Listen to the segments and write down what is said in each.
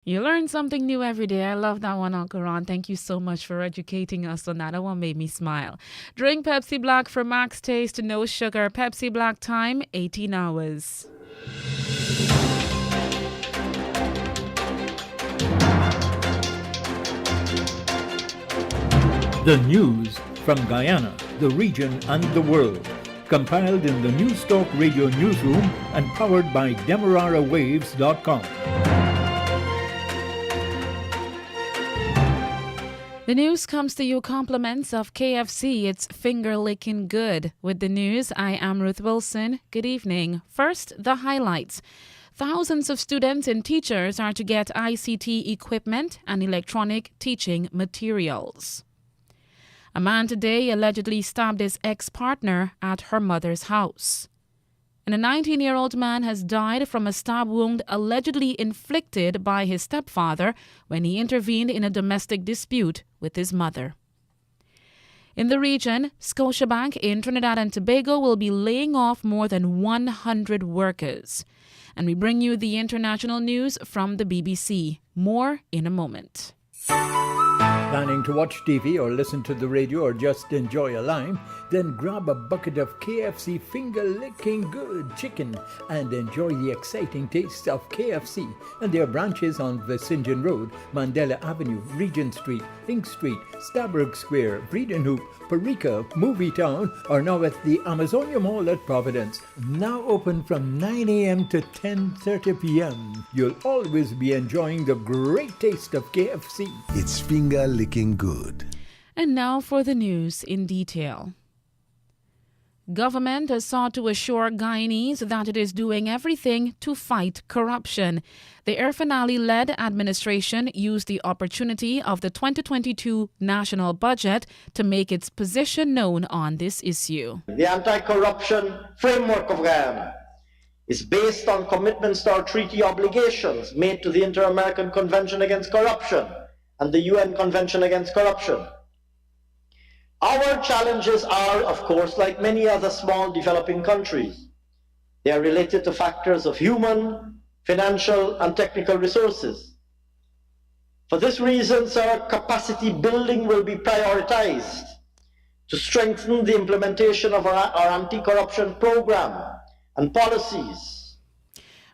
You learn something new every day. I love that one, Uncle Ron. Thank you so much for educating us on that. That one made me smile. Drink Pepsi Black for max taste, no sugar. Pepsi Black time, 18 hours. The news from Guyana, the region and the world. Compiled in the News Talk Radio newsroom and powered by DemeraraWaves.com. The news comes to you compliments of KFC. It's finger licking good. With the news, I am Ruth Wilson. Good evening. First, the highlights. Thousands of students and teachers are to get ICT equipment and electronic teaching materials. A man today allegedly stabbed his ex-partner at her mother's house. And a 19-year-old man has died from a stab wound allegedly inflicted by his stepfather when he intervened in a domestic dispute with his mother. In the region, Scotia Bank in Trinidad and Tobago will be laying off more than 100 workers. And we bring you the international news from the BBC. More in a moment. Planning to watch TV or listen to the radio or just enjoy a lime? Then grab a bucket of KFC finger-licking good chicken and enjoy the exciting taste of KFC and their branches on Vicinjan Road, Mandela Avenue, Regent Street, Ink Street, Stabrook Square, Breedenhoop, Parika, Movie Town are now at the Amazonia Mall at Providence. Now open from 9 a.m. to 10:30 p.m. You'll always be enjoying the great taste of KFC. It's finger-licking good. And now for the news in detail. Government has sought to assure Guyanese that it is doing everything to fight corruption. The Irfanali-led administration used the opportunity of the 2022 national budget to make its position known on this issue. The anti-corruption framework of Guyana is based on commitments to our treaty obligations made to the Inter-American Convention Against Corruption and the UN Convention Against Corruption. Our challenges are, of course, like many other small developing countries. They are related to factors of human, financial, and technical resources. For this reason, sir, capacity building will be prioritized to strengthen the implementation of our anti-corruption program and policies.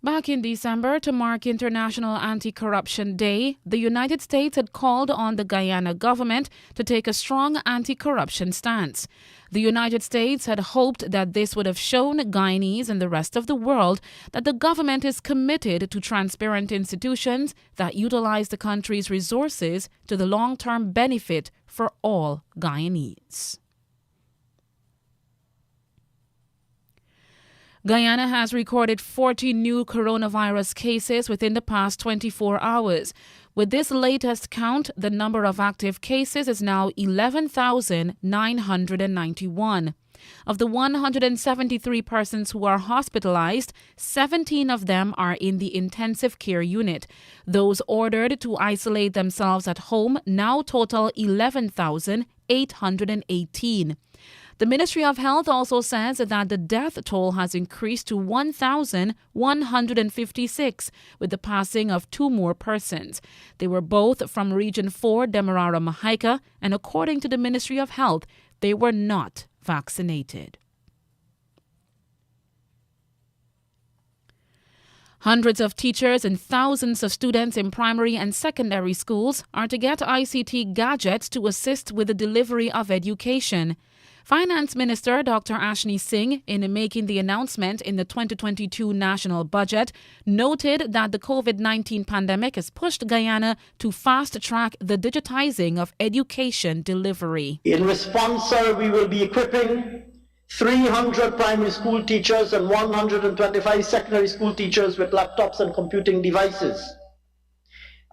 Back in December, to mark International Anti-Corruption Day, the United States had called on the Guyana government to take a strong anti-corruption stance. The United States had hoped that this would have shown Guyanese and the rest of the world that the government is committed to transparent institutions that utilize the country's resources to the long-term benefit for all Guyanese. Guyana has recorded 40 new coronavirus cases within the past 24 hours. With this latest count, the number of active cases is now 11,991. Of the 173 persons who are hospitalized, 17 of them are in the intensive care unit. Those ordered to isolate themselves at home now total 11,818. The Ministry of Health also says that the death toll has increased to 1,156 with the passing of 2 more persons. They were both from Region 4 Demerara Mahaica, and according to the Ministry of Health, they were not vaccinated. Hundreds of teachers and thousands of students in primary and secondary schools are to get ICT gadgets to assist with the delivery of education. Finance Minister Dr. Ashni Singh, in making the announcement in the 2022 national budget, noted that the COVID-19 pandemic has pushed Guyana to fast-track the digitizing of education delivery. In response, sir, we will be equipping 300 primary school teachers and 125 secondary school teachers with laptops and computing devices.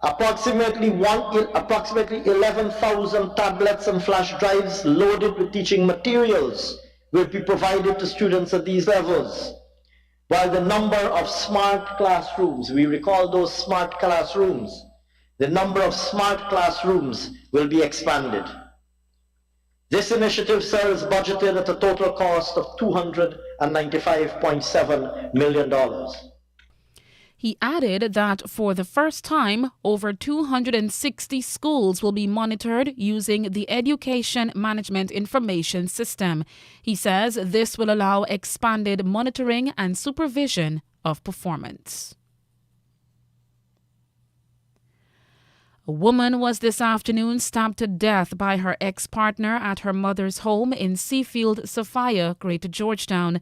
Approximately 11,000 tablets and flash drives loaded with teaching materials will be provided to students at these levels, while the number of smart classrooms, we recall those smart classrooms, the number of smart classrooms will be expanded. This initiative, sir, is budgeted at a total cost of $295.7 million. He added that for the first time, over 260 schools will be monitored using the Education Management Information System. He says this will allow expanded monitoring and supervision of performance. A woman was this afternoon stabbed to death by her ex-partner at her mother's home in Seafield, Sophia, Greater Georgetown.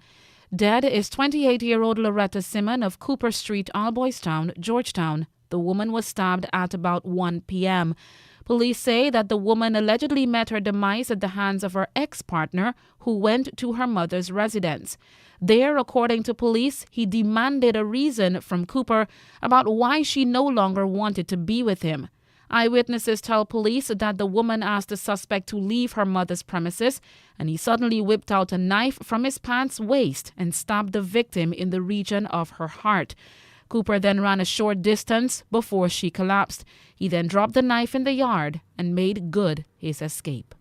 Dead is 28-year-old Loretta Simon of Cooper Street, Alboystown, Georgetown. The woman was stabbed at about 1 p.m. Police say that the woman allegedly met her demise at the hands of her ex-partner, who went to her mother's residence. There, according to police, he demanded a reason from Cooper about why she no longer wanted to be with him. Eyewitnesses tell police that the woman asked the suspect to leave her mother's premises, and he suddenly whipped out a knife from his pants waist and stabbed the victim in the region of her heart. Cooper then ran a short distance before she collapsed. He then dropped the knife in the yard and made good his escape.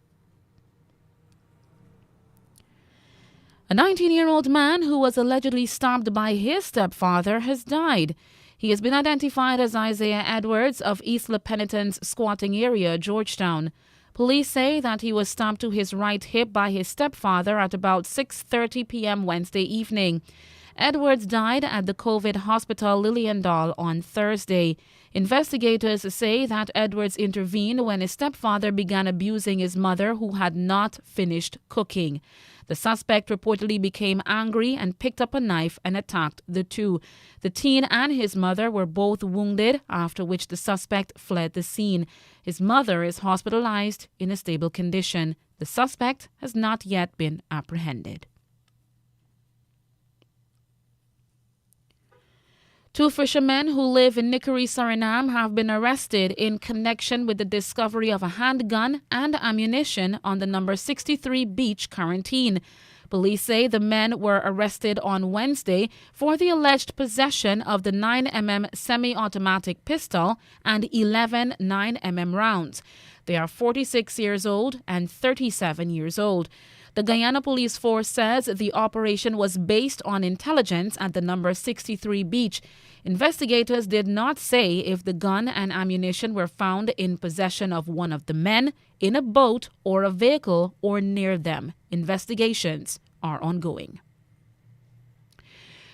A 19-year-old man who was allegedly stabbed by his stepfather has died. He has been identified as Isaiah Edwards of East La Penitent's squatting area, Georgetown. Police say that he was stabbed to his right hip by his stepfather at about 6:30 p.m. Wednesday evening. Edwards died at the COVID hospital Liliendahl on Thursday. Investigators say that Edwards intervened when his stepfather began abusing his mother, who had not finished cooking. The suspect reportedly became angry and picked up a knife and attacked the two. The teen and his mother were both wounded, after which the suspect fled the scene. His mother is hospitalized in a stable condition. The suspect has not yet been apprehended. Two fishermen who live in Nickerie, Suriname have been arrested in connection with the discovery of a handgun and ammunition on the number 63 beach quarantine. Police say the men were arrested on Wednesday for the alleged possession of the 9mm semi-automatic pistol and 11 9mm rounds. They are 46 years old and 37 years old. The Guyana Police Force says the operation was based on intelligence at the number 63 beach. Investigators did not say if the gun and ammunition were found in possession of one of the men, in a boat or a vehicle, or near them. Investigations are ongoing.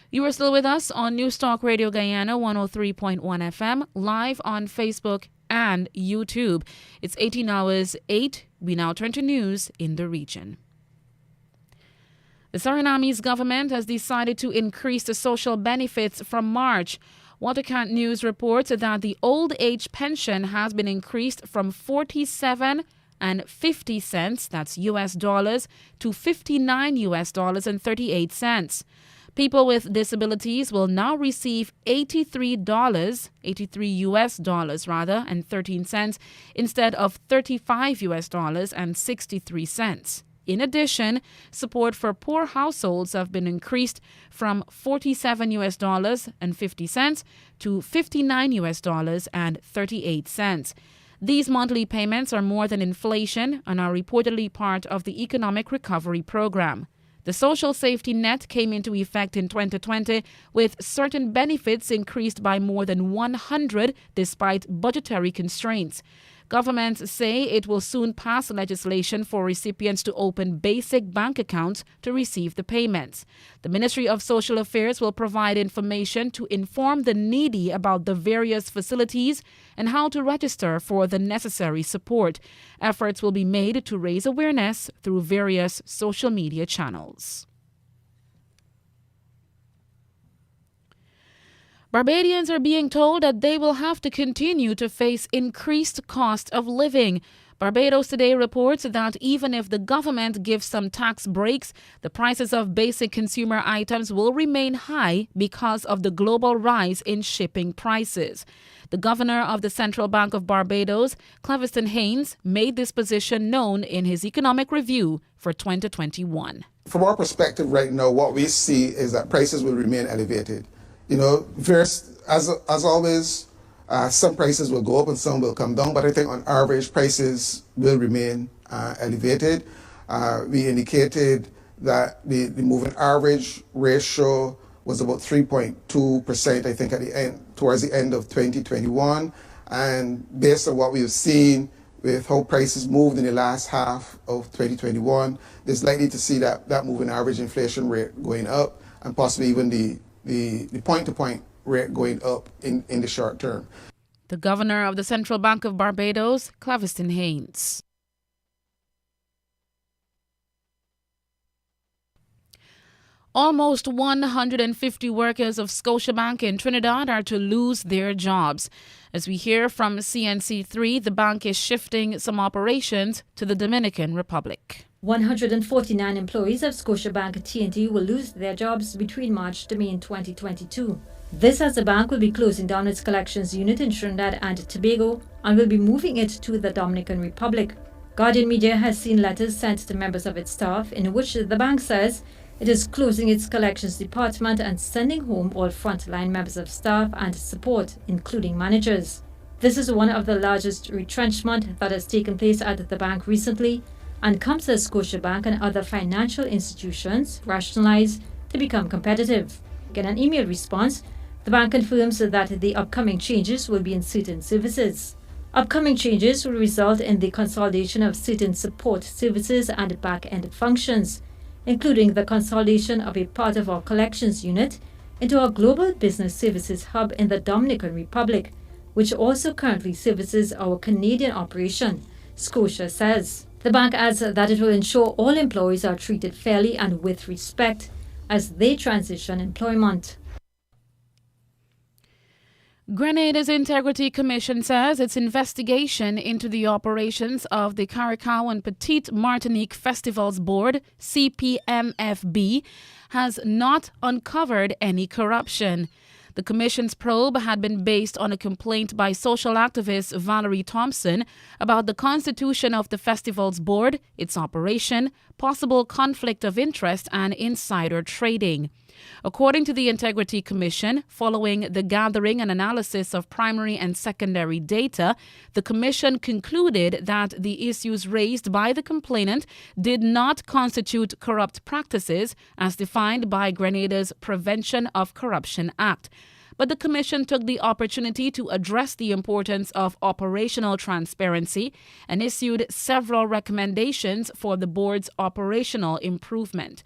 You are still with us on News Talk Radio Guyana 103.1 FM, live on Facebook and YouTube. It's 18 hours 8. We now turn to news in the region. The Surinamese government has decided to increase the social benefits from March. Waterkant News reports that the old age pension has been increased from 47 and 50 cents, that's US dollars, to 59 US dollars and 38 cents. People with disabilities will now receive $83 US dollars rather, and 13 cents instead of 35 US dollars and 63 cents. In addition, support for poor households have been increased from 47 US dollars and 50 cents to 59 US dollars and 38 cents. These monthly payments are more than inflation and are reportedly part of the economic recovery program. The social safety net came into effect in 2020 with certain benefits increased by more than 100 despite budgetary constraints. Governments say it will soon pass legislation for recipients to open basic bank accounts to receive the payments. The Ministry of Social Affairs will provide information to inform the needy about the various facilities and how to register for the necessary support. Efforts will be made to raise awareness through various social media channels. Barbadians are being told that they will have to continue to face increased cost of living. Barbados Today reports that even if the government gives some tax breaks, the prices of basic consumer items will remain high because of the global rise in shipping prices. The governor of the Central Bank of Barbados, Cleviston Haynes, made this position known in his economic review for 2021. From our perspective right now, what we see is that prices will remain elevated. First, as always, some prices will go up and some will come down, but I think on average prices will remain elevated. We indicated that the moving average ratio was about 3.2%, I think, towards the end of 2021. And based on what we've seen with how prices moved in the last half of 2021, there's likely to see that moving average inflation rate going up, and possibly even the point-to-point rate going up in the short term. The governor of the Central Bank of Barbados, Claveston Haynes. Almost 150 workers of Scotia Bank in Trinidad are to lose their jobs. As we hear from CNC3, the bank is shifting some operations to the Dominican Republic. 149 employees of Scotiabank TNT will lose their jobs between March to May in 2022. This as the bank will be closing down its collections unit in Trinidad and Tobago and will be moving it to the Dominican Republic. Guardian Media has seen letters sent to members of its staff in which the bank says it is closing its collections department and sending home all frontline members of staff and support, including managers. This is one of the largest retrenchment that has taken place at the bank recently and comes as Scotiabank and other financial institutions rationalize to become competitive. In an email response, the bank confirms that the upcoming changes will be in certain services. Upcoming changes will result in the consolidation of certain support services and back-end functions, including the consolidation of a part of our collections unit into our global business services hub in the Dominican Republic, which also currently services our Canadian operation, Scotia says. The bank adds that it will ensure all employees are treated fairly and with respect as they transition employment. Grenadas Integrity Commission says its investigation into the operations of the Caracau and Petite Martinique Festivals Board, CPMFB, has not uncovered any corruption. The Commission's probe had been based on a complaint by social activist Valerie Thompson about the constitution of the festival's board, its operation, possible conflict of interest, and insider trading. According to the Integrity Commission, following the gathering and analysis of primary and secondary data, the Commission concluded that the issues raised by the complainant did not constitute corrupt practices as defined by Grenadas' Prevention of Corruption Act. But the Commission took the opportunity to address the importance of operational transparency and issued several recommendations for the board's operational improvement.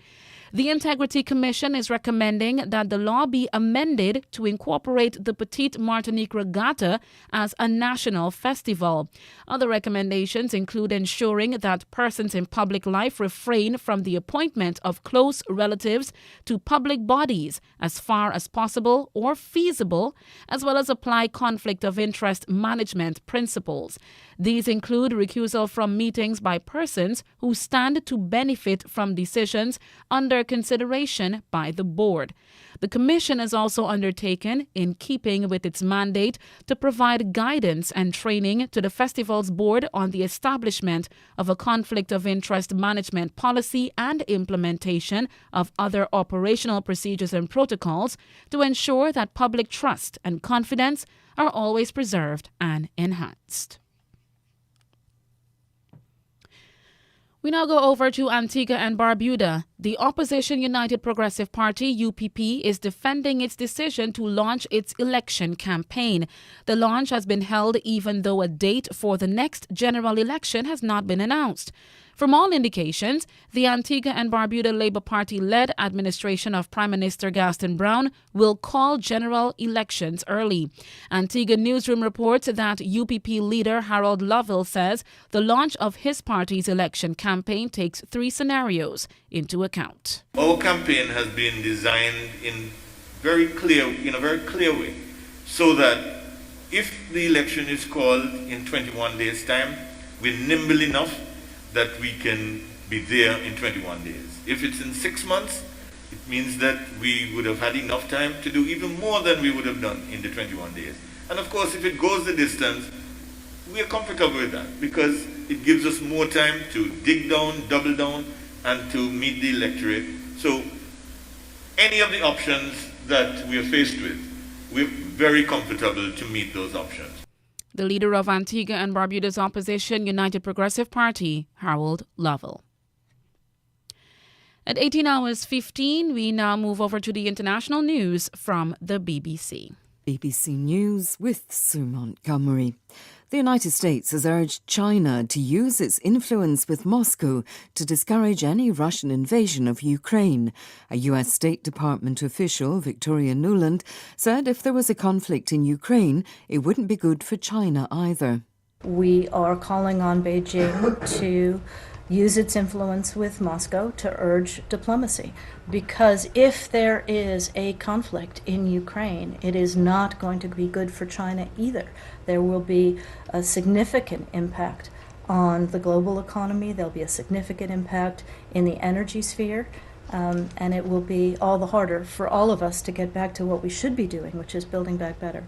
The Integrity Commission is recommending that the law be amended to incorporate the Petite Martinique Regatta as a national festival. Other recommendations include ensuring that persons in public life refrain from the appointment of close relatives to public bodies as far as possible or feasible, as well as apply conflict of interest management principles. These include recusal from meetings by persons who stand to benefit from decisions under consideration by the board. The Commission is also undertaken, in keeping with its mandate, to provide guidance and training to the festival's board on the establishment of a conflict of interest management policy and implementation of other operational procedures and protocols to ensure that public trust and confidence are always preserved and enhanced. We now go over to Antigua and Barbuda. The opposition United Progressive Party, UPP, is defending its decision to launch its election campaign. The launch has been held even though a date for the next general election has not been announced. From all indications, the Antigua and Barbuda Labour Party-led administration of Prime Minister Gaston Brown will call general elections early. Antigua Newsroom reports that UPP leader Harold Lovell says the launch of his party's election campaign takes three scenarios into account. Our campaign has been designed in a very clear way, so that if the election is called in 21 days' time, we're nimble enough that we can be there in 21 days. If it's in 6 months, it means that we would have had enough time to do even more than we would have done in the 21 days. And of course, if it goes the distance, we are comfortable with that because it gives us more time to dig down, double down, and to meet the electorate. So any of the options that we are faced with, we're very comfortable to meet those options. The leader of Antigua and Barbuda's opposition United Progressive Party, Harold Lovell. At 18 hours 15, we now move over to the international news from the BBC. BBC News with Sue Montgomery. The United States has urged China to use its influence with Moscow to discourage any Russian invasion of Ukraine. A US State Department official, Victoria Nuland, said if there was a conflict in Ukraine, it wouldn't be good for China either. We are calling on Beijing to use its influence with Moscow to urge diplomacy. Because if there is a conflict in Ukraine, it is not going to be good for China either. There will be a significant impact on the global economy. There'll be a significant impact in the energy sphere. And it will be all the harder for all of us to get back to what we should be doing, which is building back better.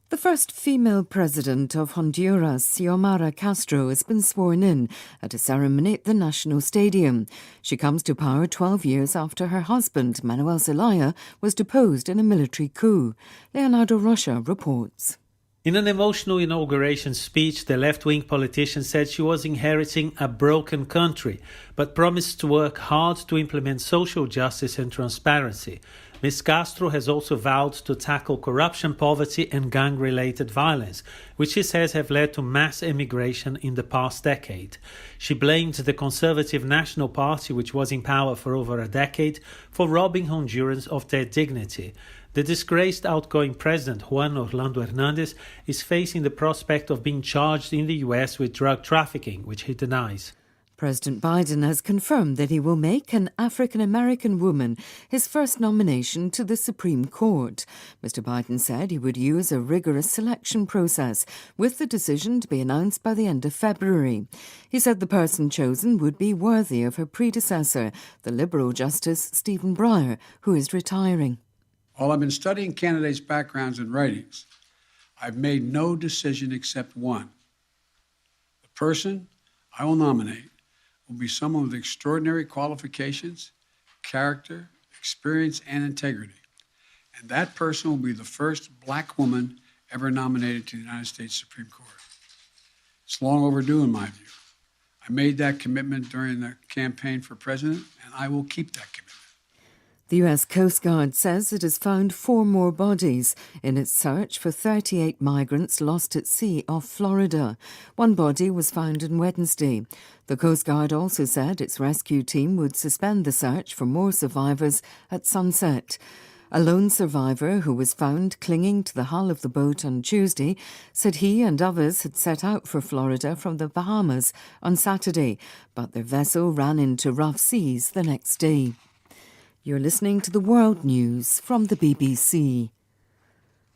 The first female president of Honduras, Xiomara Castro, has been sworn in at a ceremony at the National Stadium. She comes to power 12 years after her husband, Manuel Zelaya, was deposed in a military coup. Leonardo Rocha reports. In an emotional inauguration speech, the left-wing politician said she was inheriting a broken country, but promised to work hard to implement social justice and transparency. Ms. Castro has also vowed to tackle corruption, poverty and gang-related violence, which she says have led to mass immigration in the past decade. She blamed the Conservative National Party, which was in power for over a decade, for robbing Hondurans of their dignity. The disgraced outgoing president, Juan Orlando Hernández, is facing the prospect of being charged in the US with drug trafficking, which he denies. President Biden has confirmed that he will make an African-American woman his first nomination to the Supreme Court. Mr. Biden said he would use a rigorous selection process, with the decision to be announced by the end of February. He said the person chosen would be worthy of her predecessor, the Liberal Justice Stephen Breyer, who is retiring. While I've been studying candidates' backgrounds and writings, I've made no decision except one. The person I will nominate will be someone with extraordinary qualifications, character, experience, and integrity. And that person will be the first black woman ever nominated to the United States Supreme Court. It's long overdue in my view. I made that commitment during the campaign for president, and I will keep that commitment. The US Coast Guard says it has found 4 more bodies in its search for 38 migrants lost at sea off Florida. One body was found on Wednesday. The Coast Guard also said its rescue team would suspend the search for more survivors at sunset. A lone survivor who was found clinging to the hull of the boat on Tuesday said he and others had set out for Florida from the Bahamas on Saturday, but their vessel ran into rough seas the next day. You're listening to the World News from the BBC.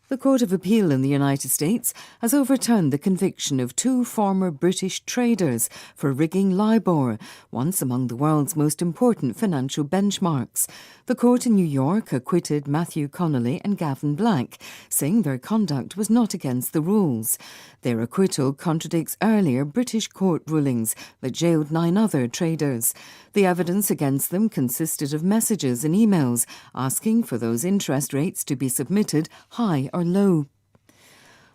The Court of Appeal in the United States has overturned the conviction of 2 former British traders for rigging LIBOR, once among the world's most important financial benchmarks. The court in New York acquitted Matthew Connolly and Gavin Black, saying their conduct was not against the rules. Their acquittal contradicts earlier British court rulings that jailed 9 other traders. The evidence against them consisted of messages and emails asking for those interest rates to be submitted high or low.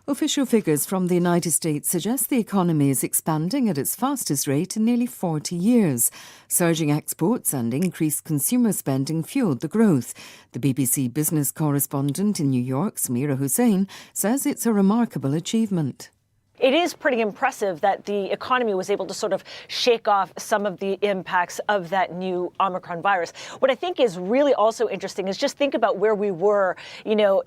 Official figures from the United States suggest the economy is expanding at its fastest rate in nearly 40 years. Surging exports and increased consumer spending fueled the growth. The BBC business correspondent in New York, Samira Hussain, says it's a remarkable achievement. It is pretty impressive that the economy was able to sort of shake off some of the impacts of that new Omicron virus. What I think is really also interesting is just think about where we were,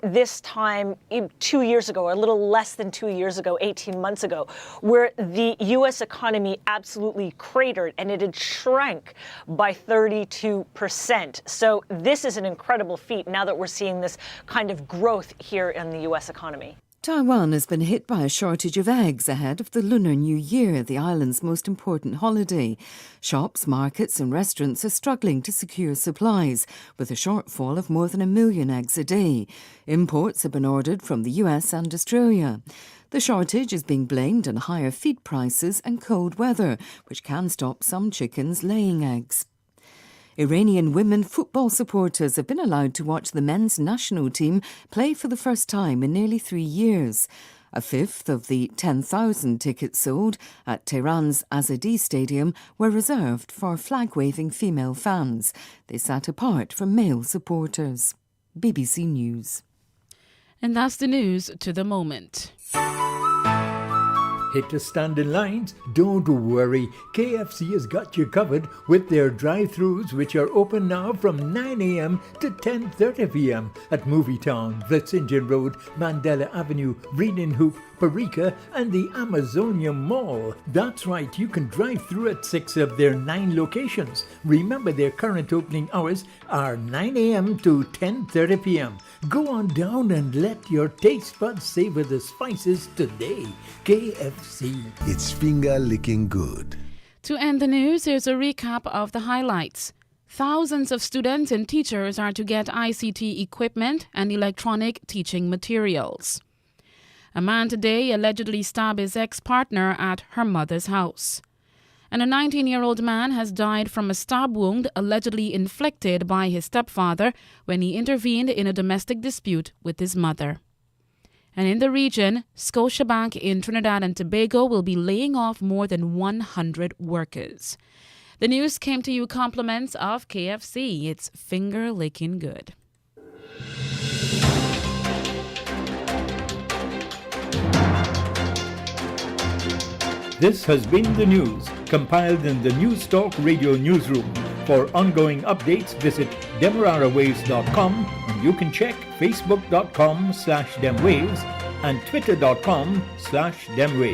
this time 2 years ago, or a little less than 2 years ago, 18 months ago, where the U.S. economy absolutely cratered and it had shrank by 32%. So this is an incredible feat now that we're seeing this kind of growth here in the U.S. economy. Taiwan has been hit by a shortage of eggs ahead of the Lunar New Year, the island's most important holiday. Shops, markets and restaurants are struggling to secure supplies, with a shortfall of more than 1 million eggs a day. Imports have been ordered from the US and Australia. The shortage is being blamed on higher feed prices and cold weather, which can stop some chickens laying eggs. Iranian women football supporters have been allowed to watch the men's national team play for the first time in nearly 3 years. A fifth of the 10,000 tickets sold at Tehran's Azadi Stadium were reserved for flag-waving female fans. They sat apart from male supporters. BBC News. And that's the news to the moment. Hit the standing lines? Don't worry, KFC has got you covered with their drive-thrus, which are open now from 9 a.m. to 10:30 p.m. at Movietown, Vlissingen Road, Mandela Avenue, Reading Hoop, Parika and the Amazonia Mall. That's right, you can drive through at 6 of their 9 locations. Remember, their current opening hours are 9 a.m. to 10:30 p.m. Go on down and let your taste buds savor the spices today. KFC. It's finger-licking good. To end the news, here's a recap of the highlights. Thousands of students and teachers are to get ICT equipment and electronic teaching materials. A man today allegedly stabbed his ex-partner at her mother's house. And a 19-year-old man has died from a stab wound allegedly inflicted by his stepfather when he intervened in a domestic dispute with his mother. And in the region, Scotia Bank in Trinidad and Tobago will be laying off more than 100 workers. The news came to you compliments of KFC. It's finger-licking good. This has been the news, compiled in the News Talk Radio newsroom. For ongoing updates, visit demerarawaves.com, and you can check facebook.com/demwaves and twitter.com/demwaves.